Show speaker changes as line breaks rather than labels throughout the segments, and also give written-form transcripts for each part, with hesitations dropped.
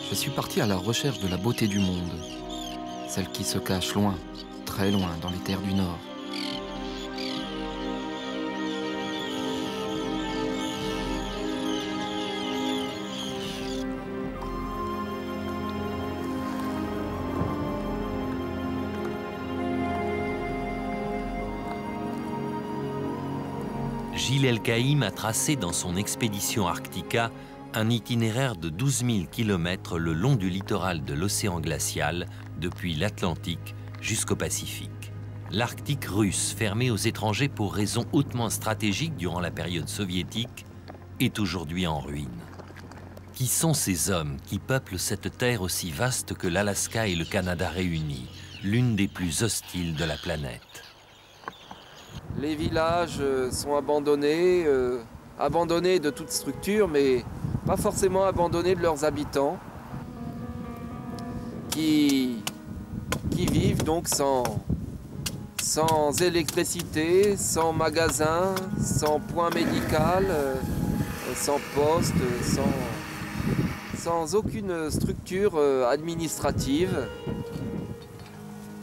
Je suis parti à la recherche de la beauté du monde, celle qui se cache loin, très loin, dans les terres du Nord.
Gilles El-Kaïm a tracé dans son expédition Arctica un itinéraire de 12 000 km le long du littoral de l'océan glacial, depuis l'Atlantique jusqu'au Pacifique. L'Arctique russe, fermé aux étrangers pour raisons hautement stratégiques durant la période soviétique, est aujourd'hui en ruine. Qui sont ces hommes qui peuplent cette terre aussi vaste que l'Alaska et le Canada réunis, l'une des plus hostiles de la planète?
Les villages sont abandonnés, abandonnés de toute structure, mais pas forcément abandonnés de leurs habitants, qui vivent donc sans électricité, sans magasin, sans point médical, sans poste, sans aucune structure administrative.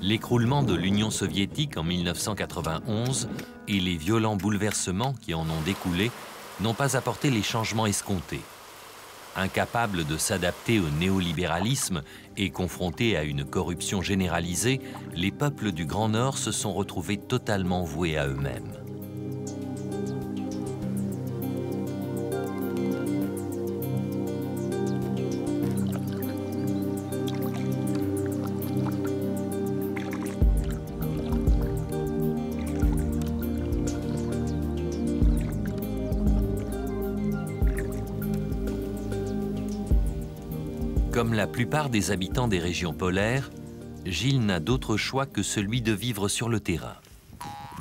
L'écroulement de l'Union soviétique en 1991 et les violents bouleversements qui en ont découlé n'ont pas apporté les changements escomptés. Incapables de s'adapter au néolibéralisme et confrontés à une corruption généralisée, les peuples du Grand Nord se sont retrouvés totalement voués à eux-mêmes. Comme la plupart des habitants des régions polaires, Gilles n'a d'autre choix que celui de vivre sur le terrain,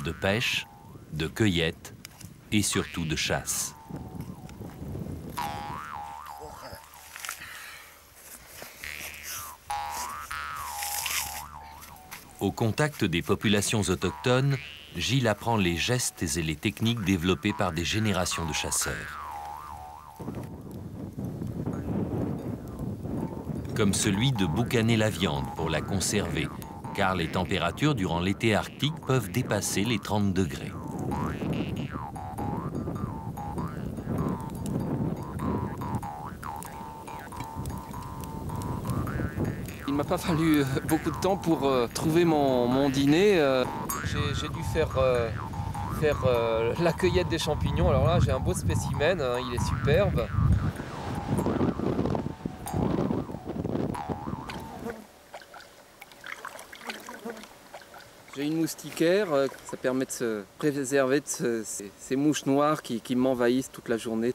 de pêche, de cueillette et surtout de chasse. Au contact des populations autochtones, Gilles apprend les gestes et les techniques développées par des générations de chasseurs. Comme celui de boucaner la viande pour la conserver, car les températures durant l'été arctique peuvent dépasser les 30 degrés.
Il ne m'a pas fallu beaucoup de temps pour trouver mon dîner. J'ai dû faire la cueillette des champignons. Alors là, j'ai un beau spécimen, hein, il est superbe. J'ai une moustiquaire, ça permet de se préserver de ces mouches noires qui m'envahissent toute la journée.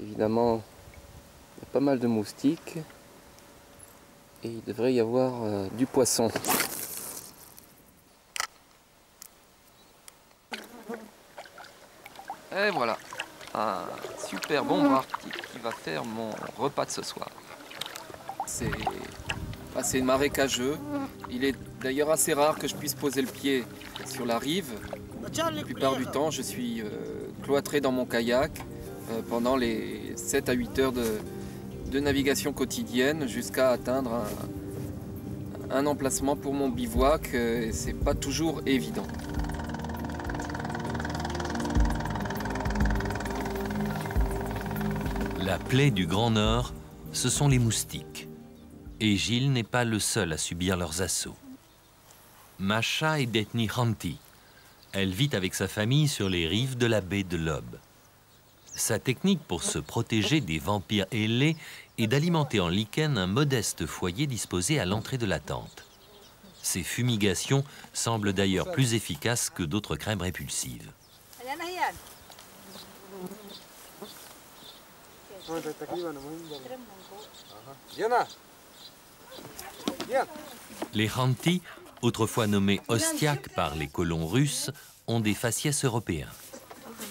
Évidemment, il y a pas mal de moustiques et il devrait y avoir du poisson. Et voilà, un super bon arctique qui va faire mon repas de ce soir. C'est marécageux. Il est d'ailleurs assez rare que je puisse poser le pied sur la rive. La plupart du temps, je suis cloîtré dans mon kayak pendant les 7 à 8 heures de navigation quotidienne jusqu'à atteindre un emplacement pour mon bivouac. C'est pas toujours évident.
La plaie du Grand Nord, ce sont les moustiques. Et Gilles n'est pas le seul à subir leurs assauts. Masha est d'ethnie Khanty. Elle vit avec sa famille sur les rives de la baie de Lob. Sa technique pour se protéger des vampires ailés est d'alimenter en lichen un modeste foyer disposé à l'entrée de la tente. Ces fumigations semblent d'ailleurs plus efficaces que d'autres crèmes répulsives. Les Khanty, autrefois nommés Ostiaks par les colons russes, ont des faciès européens.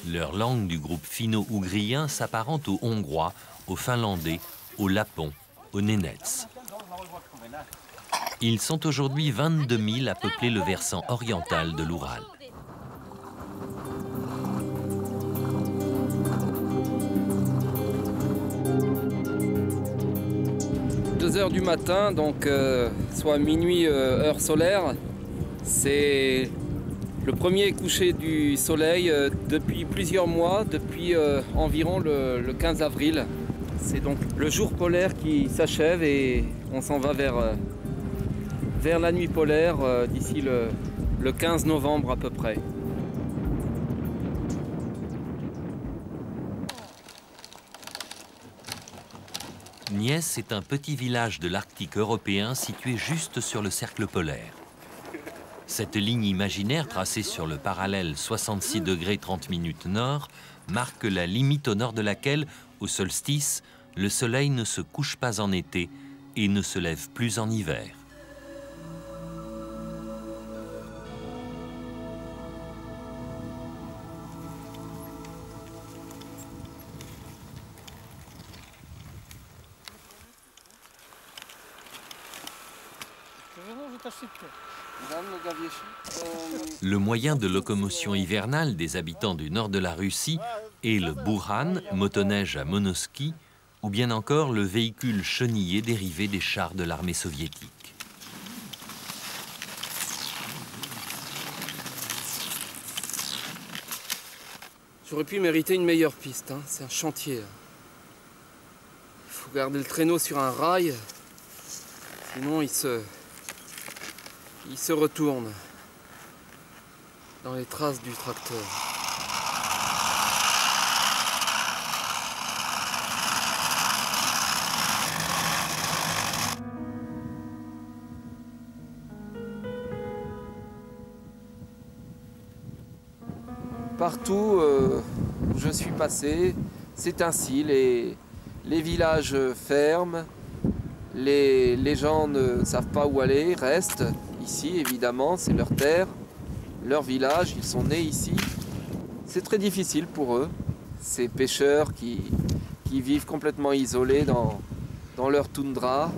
Leur langue du groupe finno-ougrien s'apparente au hongrois, au finlandais, au lapon, au nénètse. Ils sont aujourd'hui 22 000 à peupler le versant oriental de l'Oural.
2 h du matin, donc soit minuit heure solaire. C'est le premier coucher du soleil depuis plusieurs mois, depuis environ le 15 avril. C'est donc le jour polaire qui s'achève et on s'en va vers la nuit polaire d'ici le 15 novembre à peu près.
Niès est un petit village de l'Arctique européen situé juste sur le cercle polaire. Cette ligne imaginaire tracée sur le parallèle 66 degrés 30 minutes nord marque la limite au nord de laquelle, au solstice, le soleil ne se couche pas en été et ne se lève plus en hiver. Le moyen de locomotion hivernale des habitants du nord de la Russie est le Buran, motoneige à monoski, ou bien encore le véhicule chenillé dérivé des chars de l'armée soviétique.
J'aurais pu mériter une meilleure piste, hein. C'est un chantier. Il faut garder le traîneau sur un rail, sinon il se retourne dans les traces du tracteur. Partout où je suis passé, c'est ainsi, les villages ferment, les gens ne savent pas où aller, restent ici évidemment, c'est leur terre, leur village, ils sont nés ici. C'est très difficile pour eux, ces pêcheurs qui vivent complètement isolés dans leur toundra.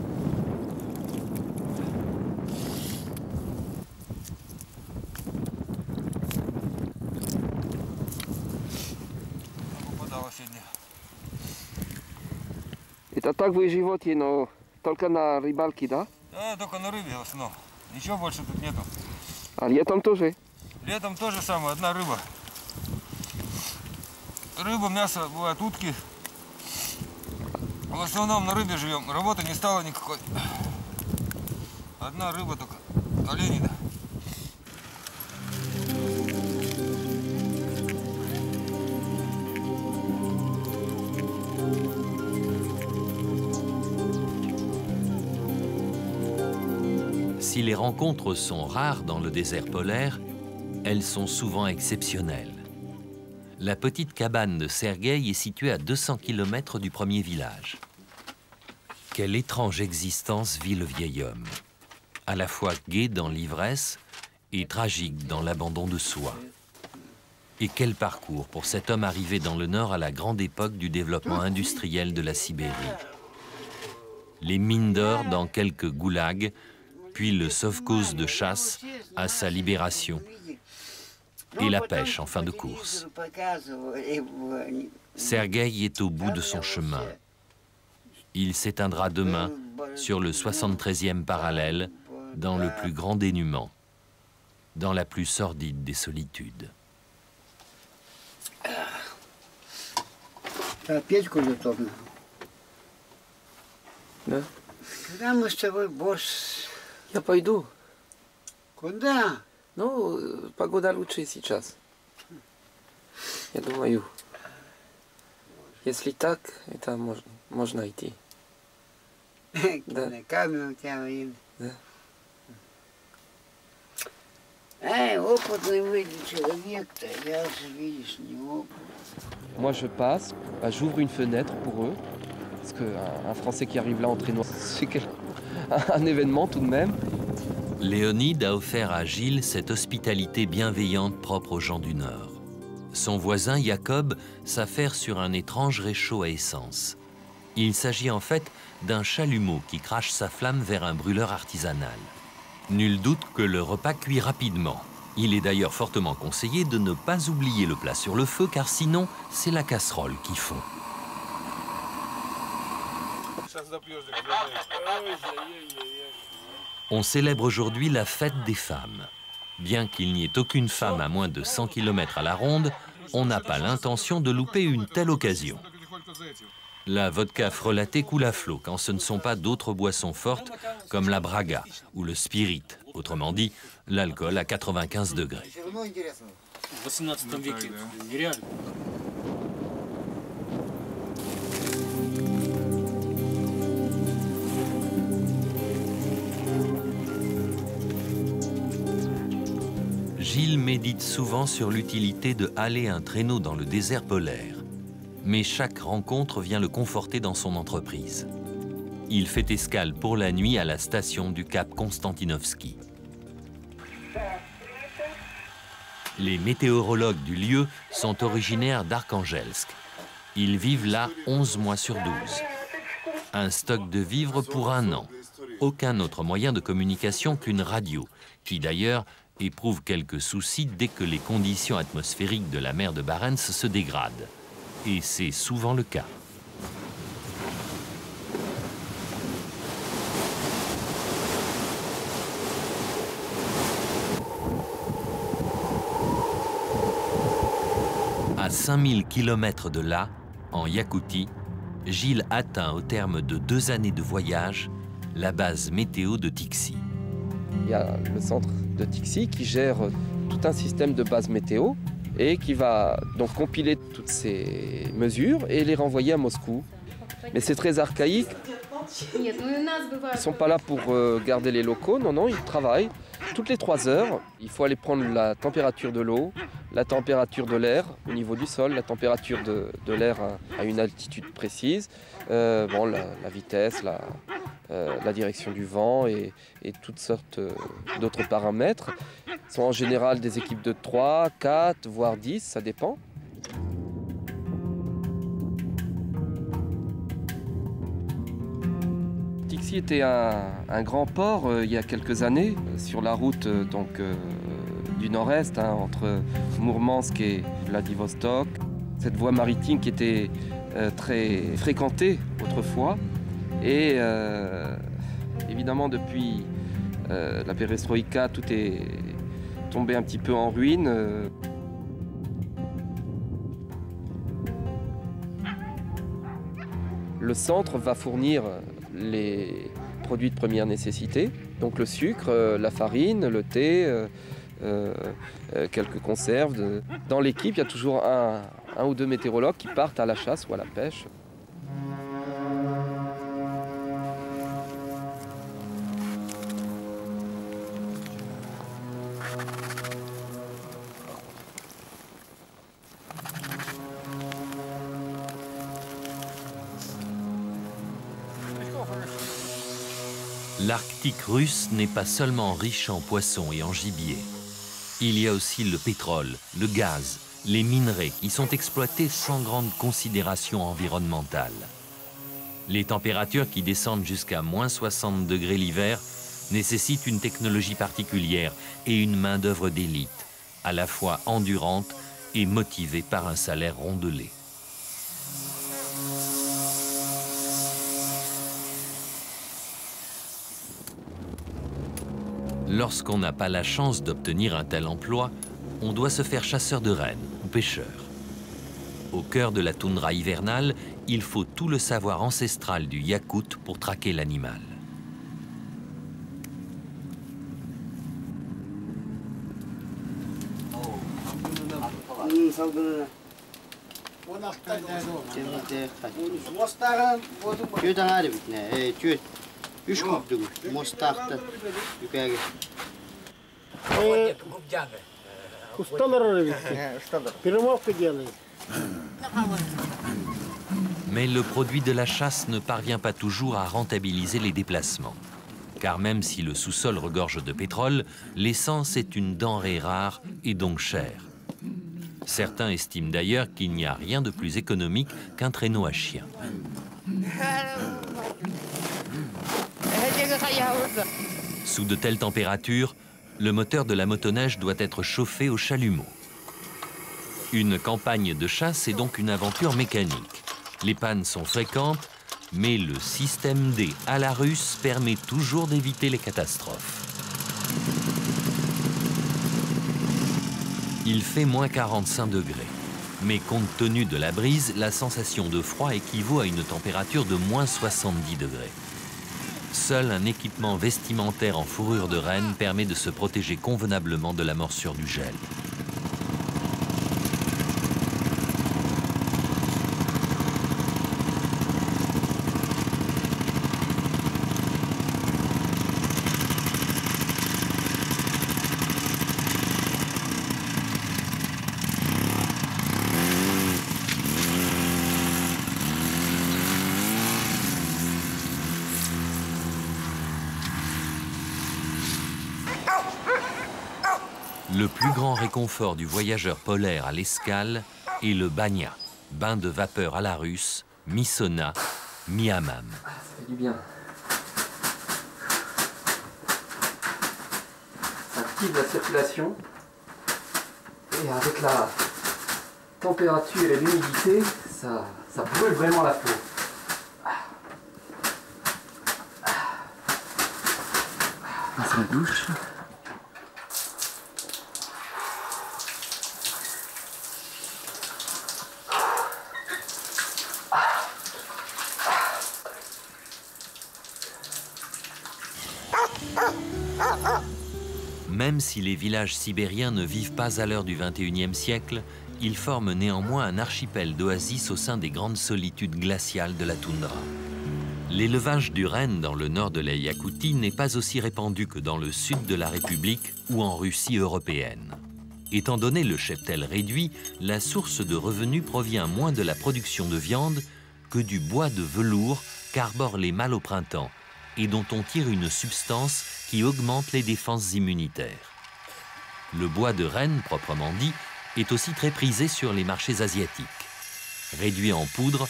Это так вы живете, но только на рыбалке, да?
Да, только на рыбе в основном. Ничего больше тут нету.
А летом тоже?
Летом тоже самое, одна рыба. Рыба, мясо, бывают утки. В основном на рыбе живем. Работы не стало никакой. Одна рыба только. Олени, да.
Si les rencontres sont rares dans le désert polaire, elles sont souvent exceptionnelles. La petite cabane de Sergueï est située à 200 km du premier village. Quelle étrange existence vit le vieil homme, à la fois gai dans l'ivresse et tragique dans l'abandon de soi. Et quel parcours pour cet homme arrivé dans le Nord à la grande époque du développement industriel de la Sibérie. Les mines d'or dans quelques goulags, puis le sovkhoz de chasse à sa libération, et la pêche en fin de course. Sergueï est au bout de son chemin. Il s'éteindra demain sur le 73e parallèle, dans le plus grand dénuement, dans la plus sordide des solitudes.
Я пойду.
Куда?
Ну, погода лучше сейчас. Я думаю, если так, это можно идти. Да.
Камень у тебя видно.
Да.
Опытный выйдет человек-то, я же, видишь, не опытный.
Moi je passe, j'ouvre une fenêtre pour eux, parce qu'un Français qui arrive là en traîneau, c'est un événement tout de même.
Léonide a offert à Gilles cette hospitalité bienveillante propre aux gens du Nord. Son voisin, Jacob, s'affaire sur un étrange réchaud à essence. Il s'agit en fait d'un chalumeau qui crache sa flamme vers un brûleur artisanal. Nul doute que le repas cuit rapidement. Il est d'ailleurs fortement conseillé de ne pas oublier le plat sur le feu, car sinon, c'est la casserole qui fond. On célèbre aujourd'hui la fête des femmes. Bien qu'il n'y ait aucune femme à moins de 100 km à la ronde, on n'a pas l'intention de louper une telle occasion. La vodka frelatée coule à flot quand ce ne sont pas d'autres boissons fortes comme la braga ou le spirit, autrement dit l'alcool à 95 degrés. Gilles médite souvent sur l'utilité de haler un traîneau dans le désert polaire. Mais chaque rencontre vient le conforter dans son entreprise. Il fait escale pour la nuit à la station du Cap Konstantinovski. Les météorologues du lieu sont originaires d'Arkhangelsk. Ils vivent là 11 mois sur 12. Un stock de vivres pour 1 an. Aucun autre moyen de communication qu'une radio, qui d'ailleurs éprouve quelques soucis dès que les conditions atmosphériques de la mer de Barents se dégradent. Et c'est souvent le cas. À 5000 km de là, en Yakoutie, Gilles atteint au terme de 2 années de voyage la base météo de Tixi.
Il y a le centre de Tixi qui gère tout un système de base météo et qui va donc compiler toutes ces mesures et les renvoyer à Moscou. Mais c'est très archaïque. Ils ne sont pas là pour garder les locaux, non, non, ils travaillent. Toutes les 3 heures, il faut aller prendre la température de l'eau, la température de l'air au niveau du sol, la température de l'air à une altitude précise, bon, la vitesse, la direction du vent et toutes sortes d'autres paramètres. Ce sont en général des équipes de 3, 4, voire 10, ça dépend. Tixi était un grand port il y a quelques années sur la route du nord-est entre Mourmansk et Vladivostok. Cette voie maritime qui était très fréquentée autrefois et évidemment depuis la perestroïka tout est tombé un petit peu en ruine. Le centre va fournir les produits de première nécessité, donc le sucre, la farine, le thé, quelques conserves. Dans l'équipe, il y a toujours un ou 2 météorologues qui partent à la chasse ou à la pêche.
L'Arctique russe n'est pas seulement riche en poissons et en gibier. Il y a aussi le pétrole, le gaz, les minerais qui sont exploités sans grande considération environnementale. Les températures qui descendent jusqu'à moins 60 degrés l'hiver nécessitent une technologie particulière et une main-d'œuvre d'élite, à la fois endurante et motivée par un salaire rondelé. Lorsqu'on n'a pas la chance d'obtenir un tel emploi, on doit se faire chasseur de rennes ou pêcheur. Au cœur de la toundra hivernale, il faut tout le savoir ancestral du Yakoute pour traquer l'animal. Mais le produit de la chasse ne parvient pas toujours à rentabiliser les déplacements. Car même si le sous-sol regorge de pétrole, l'essence est une denrée rare et donc chère. Certains estiment d'ailleurs qu'il n'y a rien de plus économique qu'un traîneau à chien. Sous de telles températures, le moteur de la motoneige doit être chauffé au chalumeau. Une campagne de chasse est donc une aventure mécanique. Les pannes sont fréquentes, Mais le système D à la russe permet toujours d'éviter les catastrophes. Il fait moins 45 degrés. Mais compte tenu de la brise, la sensation de froid équivaut à une température de moins 70 degrés. Seul un équipement vestimentaire en fourrure de renne permet de se protéger convenablement de la morsure du gel. Le plus grand réconfort du voyageur polaire à l'escale est le banya, bain de vapeur à la russe, mi-sauna, mi-hammam.
Ça fait du bien. Ça active la circulation. Et avec la température et l'humidité, ça brûle vraiment la peau. C'est la douche.
Même si les villages sibériens ne vivent pas à l'heure du XXIe siècle, ils forment néanmoins un archipel d'oasis au sein des grandes solitudes glaciales de la toundra. L'élevage du renne dans le nord de la Yakoutie n'est pas aussi répandu que dans le sud de la République ou en Russie européenne. Étant donné le cheptel réduit, la source de revenus provient moins de la production de viande que du bois de velours qu'arborent les mâles au printemps et dont on tire une substance qui augmente les défenses immunitaires. Le bois de renne, proprement dit, est aussi très prisé sur les marchés asiatiques. Réduit en poudre,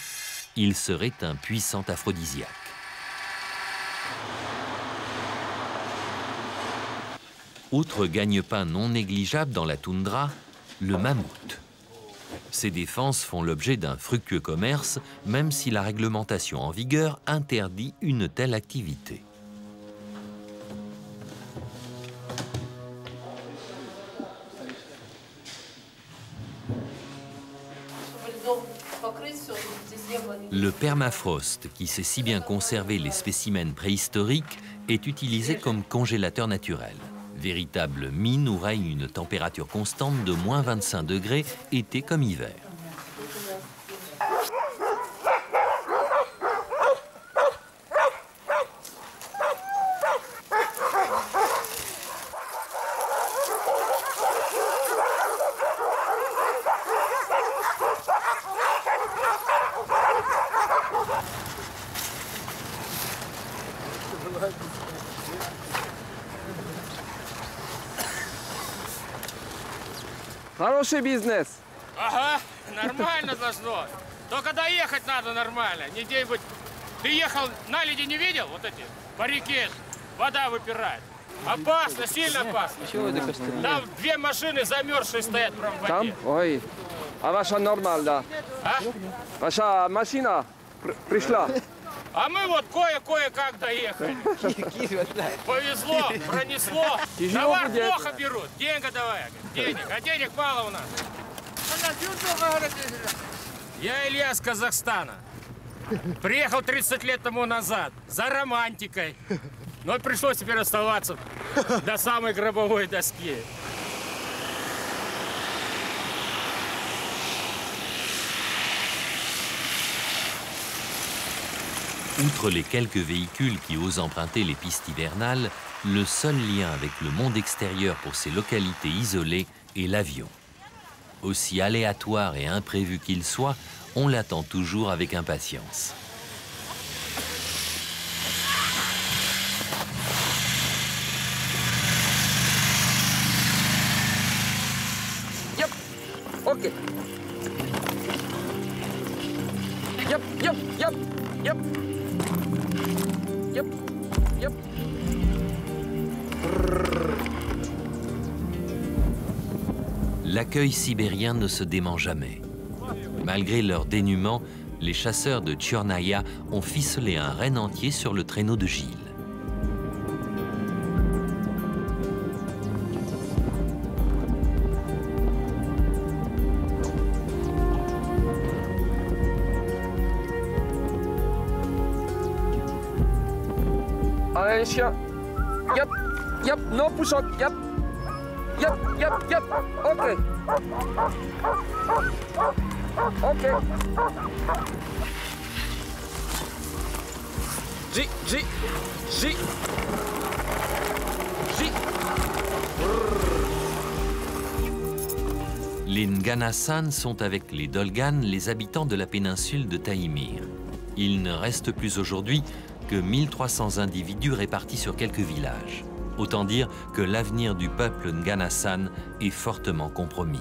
il serait un puissant aphrodisiaque. Autre gagne-pain non négligeable dans la toundra, le mammouth. Ces défenses font l'objet d'un fructueux commerce, même si la réglementation en vigueur interdit une telle activité. Le permafrost, qui sait si bien conserver les spécimens préhistoriques, est utilisé comme congélateur naturel. Véritable mine où règne une température constante de moins 25 degrés, été comme hiver.
Хороший бизнес.
Ага, нормально должно. Только доехать надо нормально. Не где-нибудь. Ты ехал, наледи не видел? Вот эти, по реке вода выпирает. Опасно, сильно опасно. Там две машины замерзшие стоят прям в воде.
Там? Ой. А ваша нормаль, да?
А?
Ваша машина пришла.
А мы вот кое-как доехали. Повезло, пронесло. Товар плохо берут. Денег давай. Денег. А денег мало у нас. Я Илья с Казахстана. Приехал 30 лет тому назад. За романтикой. Но пришлось теперь оставаться до самой гробовой доски.
Outre les quelques véhicules qui osent emprunter les pistes hivernales, le seul lien avec le monde extérieur pour ces localités isolées est l'avion. Aussi aléatoire et imprévu qu'il soit, on l'attend toujours avec impatience.
Yep. Ok. Yep, yep, yep, yep. Yep, yep.
L'accueil sibérien ne se dément jamais. Malgré leur dénuement, les chasseurs de Tchornaïa ont ficelé un renne entier sur le traîneau de Gilles.
Allez les chiens. Yep, yep, no push on, yep. Yep, yep, yep. Ok. Ok. J, J, J. J.
Les Nganasan sont avec les Dolgan les habitants de la péninsule de Taïmyr. Il ne reste plus aujourd'hui que 1300 individus répartis sur quelques villages. Autant dire que l'avenir du peuple Nganasan est fortement compromis.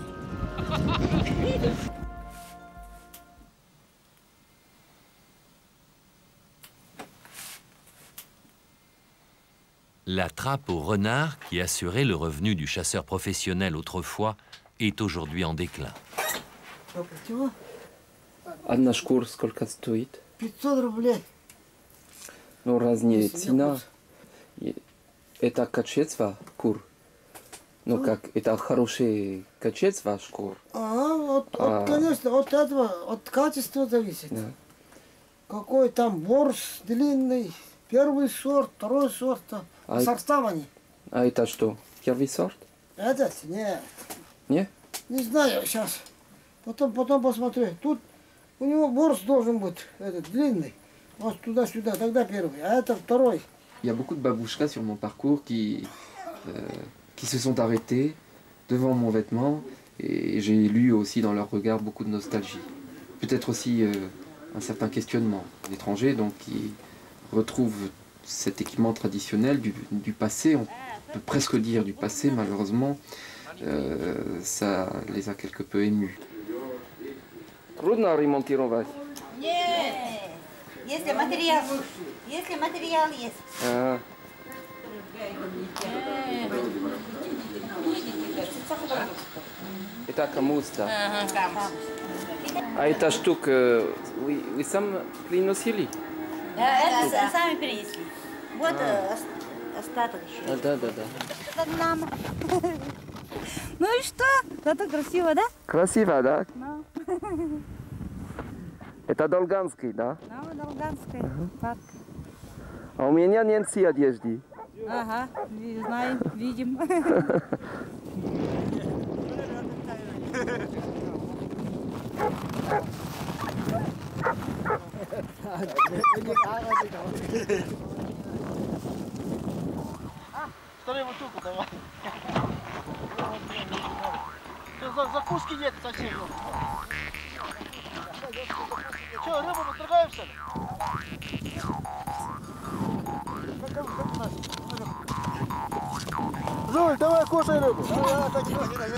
La trappe au renard, qui assurait le revenu du chasseur professionnel autrefois, est aujourd'hui en déclin.
Одна шкура сколько стоит?
500 рублей.
Ну, разные цена. Это качество кур. Ну, как, это хорошее качество шкур.
Конечно, от этого, от качества зависит.
Да.
Какой там борщ длинный, первый сорт, второй сорт, сортование.
А это что? Первый сорт?
Этот? Нет.
Не?
Не знаю сейчас. Потом посмотрю. Тут у него борщ должен быть этот длинный. Вот туда-сюда, тогда первый. А это второй.
Il y a beaucoup de babouchkas sur mon parcours qui se sont arrêtés devant mon vêtement et j'ai lu aussi dans leur regard beaucoup de nostalgie. Peut-être aussi un certain questionnement. L'étranger, donc, qui retrouve cet équipement traditionnel du passé, on peut presque dire du passé, malheureusement, ça les a quelque peu émus. Трудно ремонтировать.
Если материал есть.
Это капуста. А эта штука вы сам приносили?
Это сами принесли. Вот остаток еще.
Да.
Это мама. Ну и что? Зато красиво, да?
Красиво, да?
Ну.
Это долганский, да?
Ну, Долганский парк.
А у меня нет всей одежды.
Ага, знаем, видим.
Вторую бутылку давай. Закуски нет совсем. Что, рыбу наторгаемся? Жуль, давай кушай рыбу.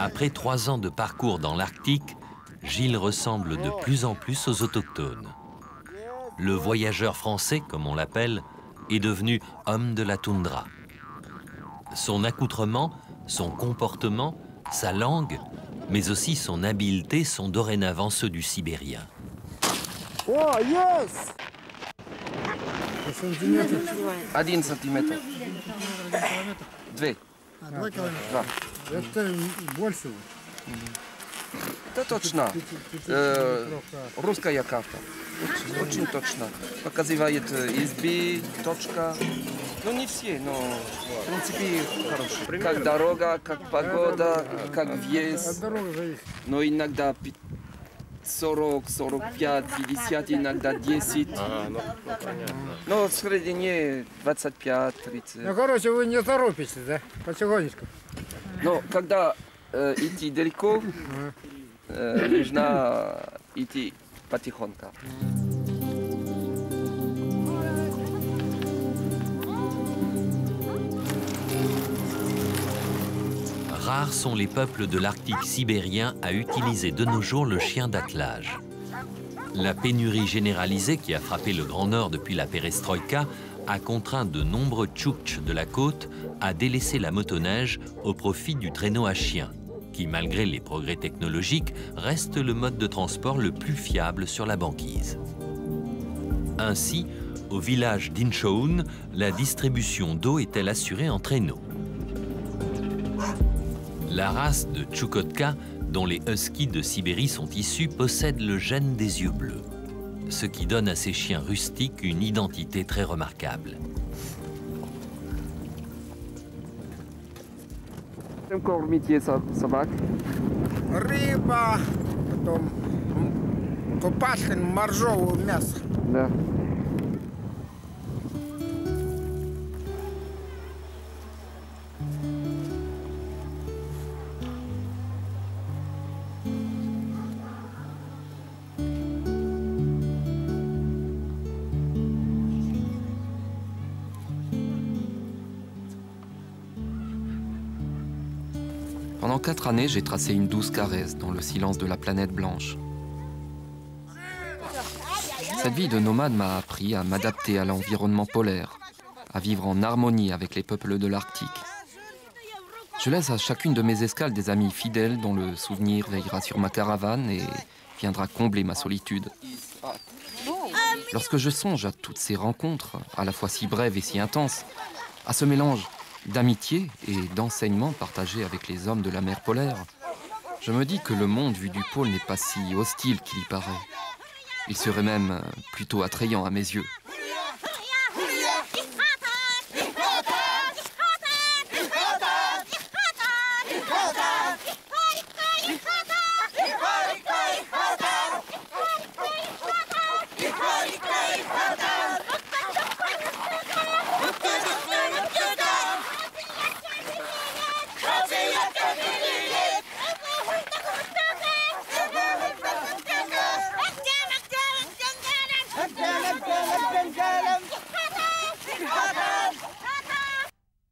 Après 3 ans de parcours dans l'Arctique, Gilles ressemble de plus en plus aux autochtones. Le voyageur français, comme on l'appelle, est devenu homme de la toundra. Son accoutrement, son comportement, sa langue, mais aussi son habileté sont dorénavant ceux du Sibérien.
О, есть!
1 сантиметр. 2.
2 километра. Это больше.
Это точно. Русская карта. Очень точно. Показывает избы, точка. Ну, не все, но в принципе хорошие. Как дорога, как погода, как въезд. Но иногда 40, 45, 50, иногда 10. Но в средине 25, 30.
Ну, короче, вы не торопитесь, да? Потихонечку.
Но когда идти далеко, нужно идти потихоньку.
Rares sont les peuples de l'Arctique sibérien à utiliser de nos jours le chien d'attelage. La pénurie généralisée qui a frappé le Grand Nord depuis la perestroïka a contraint de nombreux tchoukts de la côte à délaisser la motoneige au profit du traîneau à chien, qui, malgré les progrès technologiques, reste le mode de transport le plus fiable sur la banquise. Ainsi, au village d'Incheon, la distribution d'eau est-elle assurée en traîneau. La race de Tchoukotka, dont les huskies de Sibérie sont issus, possède le gène des yeux bleus, ce qui donne à ces chiens rustiques une identité très remarquable.
Чем кормите собак?
Рыба, потом купашкин, моржовое мясо.
Да. Pendant 4 années, j'ai tracé une douce caresse dans le silence de la planète blanche. Cette vie de nomade m'a appris à m'adapter à l'environnement polaire, à vivre en harmonie avec les peuples de l'Arctique. Je laisse à chacune de mes escales des amis fidèles dont le souvenir veillera sur ma caravane et viendra combler ma solitude. Lorsque je songe à toutes ces rencontres, à la fois si brèves et si intenses, à ce mélange d'amitié et d'enseignement partagés avec les hommes de la mer polaire, je me dis que le monde vu du pôle n'est pas si hostile qu'il y paraît. Il serait même plutôt attrayant à mes yeux.